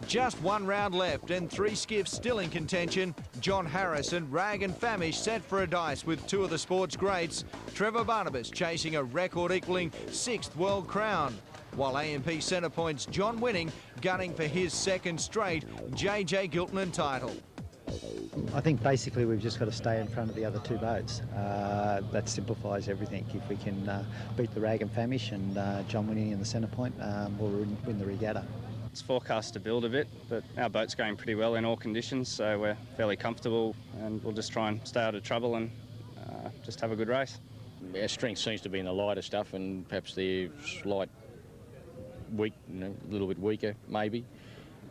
Just one round left and three skiffs still in contention. John Harris and Rag and Famish set for a dice with two of the sport's greats. Trevor Barnabas chasing a record-equalling 6th world crown, while AMP Centrepoint's John Winning gunning for his second straight JJ Giltinan title. I think basically we've just got to stay in front of the other two boats. That simplifies everything. If we can beat the Rag and Famish and John Winning in the Centrepoint, we'll win the regatta. It's forecast to build a bit, but our boat's going pretty well in all conditions, so we're fairly comfortable, and we'll just try and stay out of trouble and just have a good race. Our strength seems to be in the lighter stuff, and perhaps the slight weak, a little bit weaker maybe.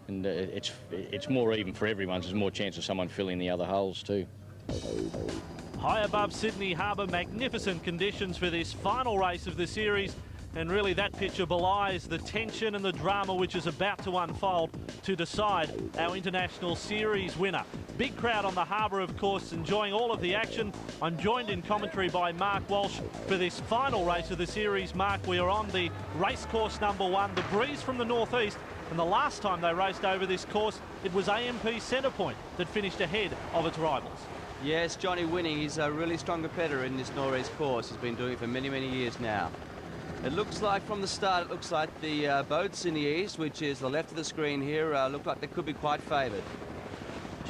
And it's more even for everyone, so there's more chance of someone filling the other holes too. High above Sydney Harbour, magnificent conditions for this final race of the series. And really that picture belies the tension and the drama which is about to unfold to decide our International Series winner. Big crowd on the harbour, of course, enjoying all of the action. I'm joined in commentary by Mark Walsh for this final race of the series. Mark, we are on the racecourse #1, the breeze from the northeast. And the last time they raced over this course, it was AMP Centrepoint that finished ahead of its rivals. Yes, Johnny Winning, he's a really strong competitor in this northeast course. He's been doing it for many, many years now. It looks like from the start, it looks like the boats in the east, which is the left of the screen here, look like they could be quite favoured.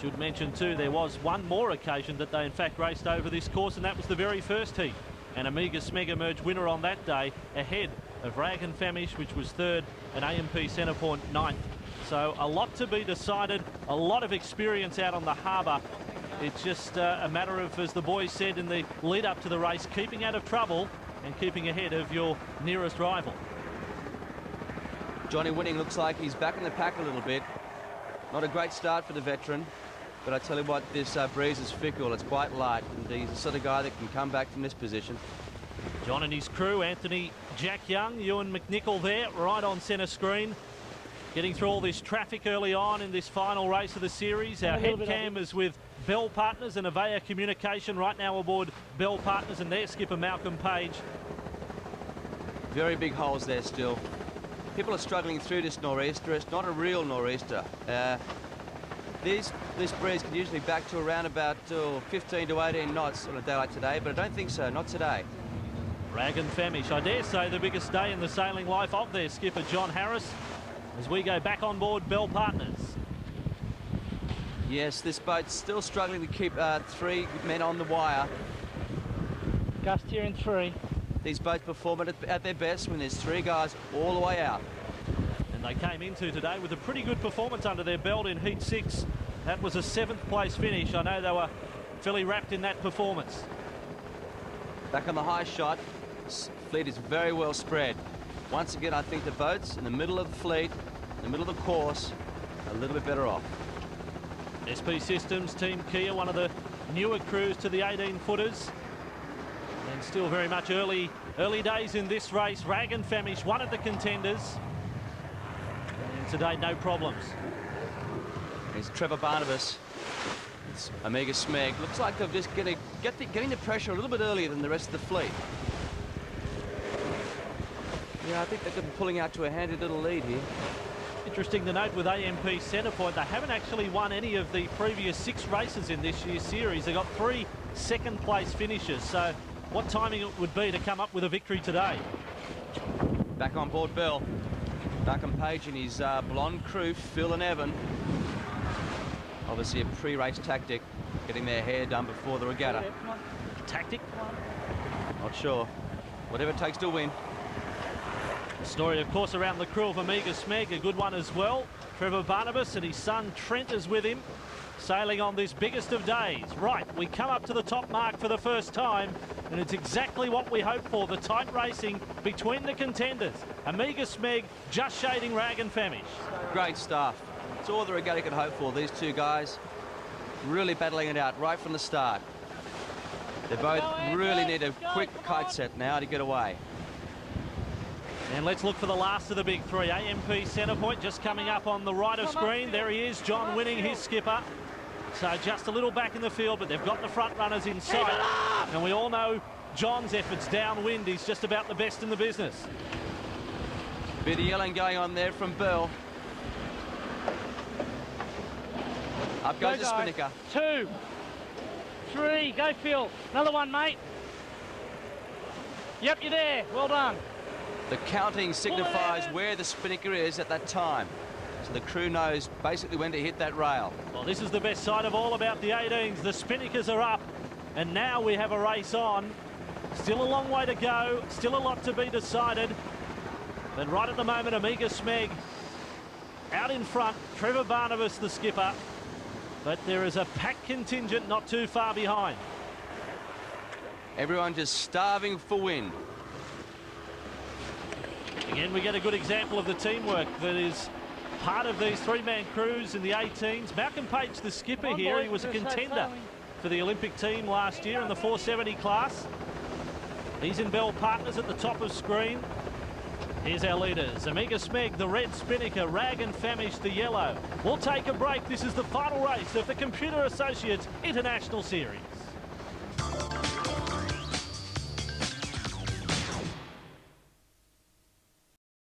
Should mention too, there was one more occasion that they in fact raced over this course, and that was the very first heat. And Amiga Smeg emerged winner on that day, ahead of Rag and Famish, which was 3rd, and AMP Centrepoint 9th. So a lot to be decided, a lot of experience out on the harbour. It's just a matter of, as the boys said in the lead up to the race, keeping out of trouble and keeping ahead of your nearest rival. Johnny Winning looks like he's back in the pack a little bit. Not a great start for the veteran, but I tell you what, this breeze is fickle, it's quite light, and he's the sort of guy that can come back from this position. John and his crew, Anthony, Jack Young, Ewan McNichol there, right on centre screen. Getting through all this traffic early on in this final race of the series. Our head cam is with Bell Partners and Avaya Communication right now aboard Bell Partners and their skipper Malcolm Page. Very big holes there still. People are struggling through this nor'easter. It's not a real nor'easter. This breeze can usually back to around about 15 to 18 knots on a day like today, but I don't think so, not today. Rag and Famish, I dare say the biggest day in the sailing life of their skipper John Harris, as we go back on board Bell Partners. Yes, this boat's still struggling to keep 3 men on the wire. Gust here in 3. These boats perform at their best when there's 3 guys all the way out. And they came into today with a pretty good performance under their belt in Heat 6. That was a 7th place finish. I know they were fairly wrapped in that performance. Back on the high shot, fleet is very well spread. Once again, I think the boats in the middle of the fleet, in the middle of the course, are a little bit better off. SP Systems, Team Kia, one of the newer crews to the 18-footers. And still very much early days in this race. Rag and Famish, one of the contenders. And today, no problems. Here's Trevor Barnabas. It's Amiga Smeg. Looks like they're just getting the pressure a little bit earlier than the rest of the fleet. Yeah, I think they're pulling out to a handy little lead here. Interesting to note with AMP Centrepoint, they haven't actually won any of the previous 6 races in this year's series. They got 3 second-place finishes. So what timing it would be to come up with a victory today. Back on board Bell. Malcolm Page and his blonde crew, Phil and Evan. Obviously a pre-race tactic, getting their hair done before the regatta. Tactic? Not sure. Whatever it takes to win. The story, of course, around the crew of Amiga Smeg, a good one as well. Trevor Barnabas and his son Trent is with him, sailing on this biggest of days. Right, we come up to the top mark for the first time, and it's exactly what we hoped for, the tight racing between the contenders. Amiga Smeg just shading Rag and Famish. Great stuff. It's all the regatta could hope for. These 2 guys really battling it out right from the start. They both really need a quick kite set now to get away. And let's look for the last of the big 3. AMP Centrepoint just coming up on the right of screen. There he is, John Winning, his skipper. So just a little back in the field, but they've got the front runners in sight. And we all know John's efforts downwind. He's just about the best in the business. Bit of yelling going on there from Bell. Up goes the Spinnaker. 2, 3, go Phil. Another one, mate. Yep, you're there. Well done. The counting signifies where the Spinnaker is at that time. So the crew knows basically when to hit that rail. Well, this is the best side of all about the 18s. The Spinnakers are up, and now we have a race on. Still a long way to go, still a lot to be decided. But right at the moment, Amiga Smeg out in front. Trevor Barnabas, the skipper. But there is a pack contingent not too far behind. Everyone just starving for wind. Again, we get a good example of the teamwork that is part of these three-man crews in the 18s. Malcolm Page, the skipper here, he was a contender for the Olympic team last year in the 470 class. He's in Bell Partners at the top of screen. Here's our leaders. Amiga Smeg, the red Spinnaker, Rag and Famish, the yellow. We'll take a break. This is the final race of the Computer Associates International Series.